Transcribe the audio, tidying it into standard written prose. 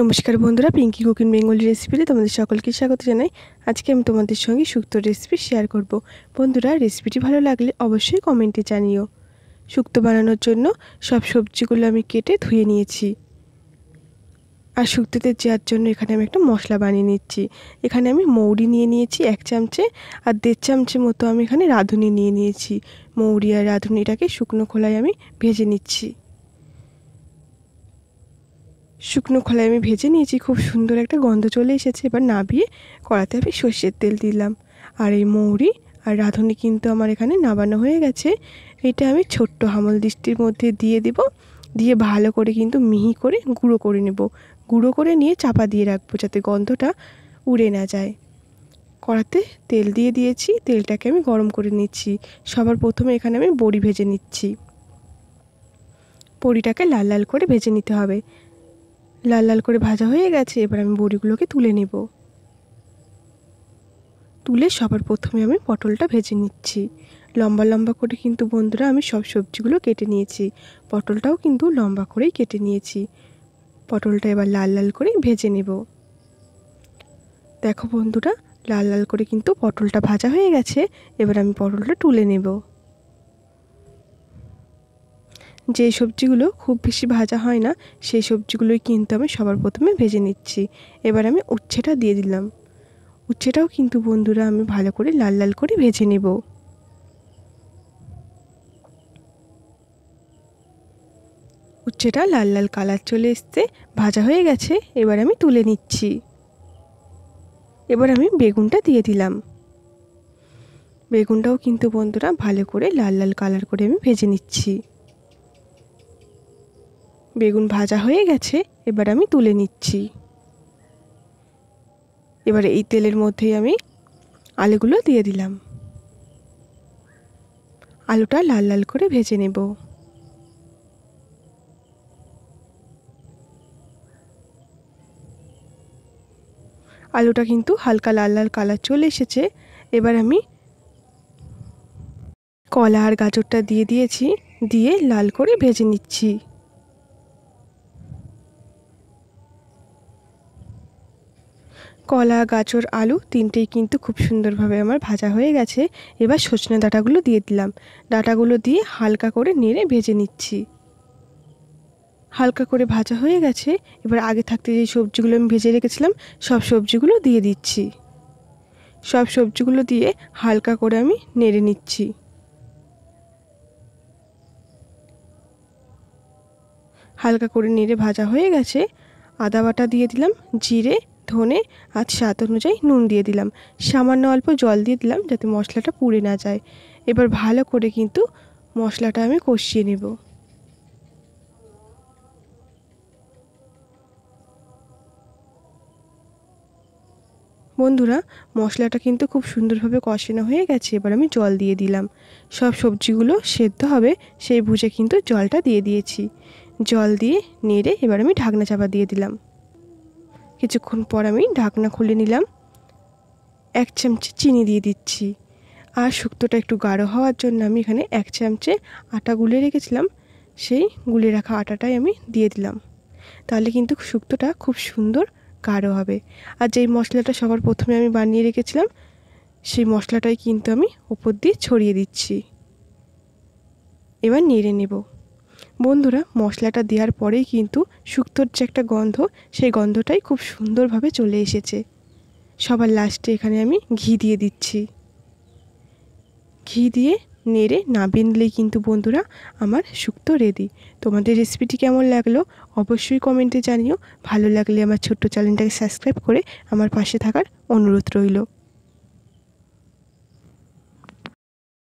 নমস্কার বন্ধুরা, Pinki cooking Bengali রেসিপিতে তোমাদের সকলকে স্বাগত জানাই। আজকে আমি তোমাদের সঙ্গে শুক্তো রেসিপি শেয়ার করব। বন্ধুরা, রেসিপিটি ভালো লাগলে অবশ্যই কমেন্টে জানিও। শুক্তো বানানোর জন্য সব সবজিগুলো আমি কেটে ধুয়ে নিয়েছি। আর শুক্তোতে দেওয়ার জন্য এখানে আমি একটা মশলা বানিয়ে নিচ্ছি। এখানে আমি মৌরি নিয়ে নিয়েছি 1 চামচে, আর 1.5 চামচের মতো আমি এখানে রাঁধুনি নিয়ে নিয়েছি। মৌরি আর রাঁধুনিটাকে শুকনো খোলায় আমি ভেজে নিচ্ছি। শুকনো খোলায় আমি ভেজে নিয়েছি, খুব সুন্দর একটা গন্ধ চলে এসেছে। এবার নাবিয়ে কড়াতে আমি সর্ষের তেল দিলাম। আর এই মৌরি আর রাঁধুনি কিন্তু আমার এখানে নাবানো হয়ে গেছে। এটা আমি ছোট্ট হামল দিষ্টির মধ্যে দিয়ে দেব। দিয়ে ভালো করে কিন্তু মিহি করে গুঁড়ো করে নেব। গুঁড়ো করে নিয়ে চাপা দিয়ে রাখবো যাতে গন্ধটা উড়ে না যায়। কড়াতে তেল দিয়ে দিয়েছি, তেলটাকে আমি গরম করে নিচ্ছি। সবার প্রথমে এখানে আমি বড়ি ভেজে নিচ্ছি। বড়িটাকে লাল লাল করে ভেজে নিতে হবে। লাল লাল করে ভাজা হয়ে গেছে, এবার আমি বড়িগুলোকে তুলে নেব। তুলে সবার প্রথমে আমি পটলটা ভেজে নিচ্ছি। লম্বা লম্বা করে কিন্তু বন্ধুরা আমি সব সবজিগুলো কেটে নিয়েছি। পটলটাও কিন্তু লম্বা করেই কেটে নিয়েছি। পটলটা এবার লাল লাল করে ভেজে নেব। দেখো বন্ধুরা, লাল লাল করে কিন্তু পটলটা ভাজা হয়ে গেছে। এবার আমি পটলটা তুলে নেব। যে সবজিগুলো খুব বেশি ভাজা হয় না সেই সবজিগুলোই কিন্তু আমি সবার প্রথমে ভেজে নিচ্ছি। এবার আমি উচ্ছেটা দিয়ে দিলাম। উচ্ছেটাও কিন্তু বন্ধুরা আমি ভালো করে লাল লাল করে ভেজে নেব। উচ্ছেটা লাল লাল কালার চলে এসছে, ভাজা হয়ে গেছে। এবার আমি তুলে নিচ্ছি। এবার আমি বেগুনটা দিয়ে দিলাম। বেগুনটাও কিন্তু বন্ধুরা ভালো করে লাল লাল কালার করে আমি ভেজে নিচ্ছি। বেগুন ভাজা হয়ে গেছে, এবার আমি তুলে নিচ্ছি। এবার এই তেলের মধ্যেই আমি আলুগুলো দিয়ে দিলাম। আলুটা লাল লাল করে ভেজে নেব। আলুটা কিন্তু হালকা লাল লাল কালার চলে এসেছে। এবার আমি কলা আর গাজরটা দিয়ে দিয়েছি, দিয়ে লাল করে ভেজে নিচ্ছি। কলা, গাজর, আলু তিনটেই কিন্তু খুব সুন্দরভাবে আমার ভাজা হয়ে গেছে। এবার সজনে ডাঁটাগুলো দিয়ে দিলাম। ডাঁটাগুলো দিয়ে হালকা করে নেড়ে ভেজে নিচ্ছি। হালকা করে ভাজা হয়ে গেছে। এবার আগে থাকতে যে সবজিগুলো আমি ভেজে রেখেছিলাম সব সবজিগুলো দিয়ে দিচ্ছি। সব সবজিগুলো দিয়ে হালকা করে আমি নেড়ে নিচ্ছি। হালকা করে নেড়ে ভাজা হয়ে গেছে। আদা বাটা দিয়ে দিলাম, জিরে, ধনে আর স্বাদ অনুযায়ী নুন দিয়ে দিলাম। সামান্য অল্প জল দিয়ে দিলাম যাতে মশলাটা পুড়ে না যায়। এবার ভালো করে কিন্তু মশলাটা আমি কষিয়ে নেব। বন্ধুরা, মশলাটা কিন্তু খুব সুন্দরভাবে কষানো হয়ে গেছে। এবার আমি জল দিয়ে দিলাম। সব সবজিগুলো সেদ্ধ হবে সেই বুঝে কিন্তু জলটা দিয়ে দিয়েছি। জল দিয়ে নেড়ে এবার আমি ঢাকনা চাপা দিয়ে দিলাম। কিছুক্ষণ পর আমি ঢাকনা খুলে নিলাম। 1 চামচে চিনি দিয়ে দিচ্ছি। আর শুক্তোটা একটু গাঢ় হওয়ার জন্য আমি এখানে 1 চামচে আটা গুলে রেখেছিলাম, সেই গুলে রাখা আটাটাই আমি দিয়ে দিলাম। তাহলে কিন্তু শুক্তোটা খুব সুন্দর গাঢ় হবে। আর যেই মশলাটা সবার প্রথমে আমি বানিয়ে রেখেছিলাম সেই মশলাটাই কিন্তু আমি উপর দিয়ে ছড়িয়ে দিচ্ছি। এবার নেড়ে নেব। বন্ধুরা, মশলাটা দেওয়ার পরেই কিন্তু শুক্তোর যে একটা গন্ধ, সেই গন্ধটাই খুব সুন্দরভাবে চলে এসেছে। সবার লাস্টে এখানে আমি ঘি দিয়ে দিচ্ছি। ঘি দিয়ে নেড়ে নামিয়ে নিলেই কিন্তু বন্ধুরা আমার শুক্তো রেডি। তোমাদের রেসিপিটি কেমন লাগলো অবশ্যই কমেন্টে জানিও। ভালো লাগলে আমার ছোট্ট চ্যানেলটাকে সাবস্ক্রাইব করে আমার পাশে থাকার অনুরোধ রইল।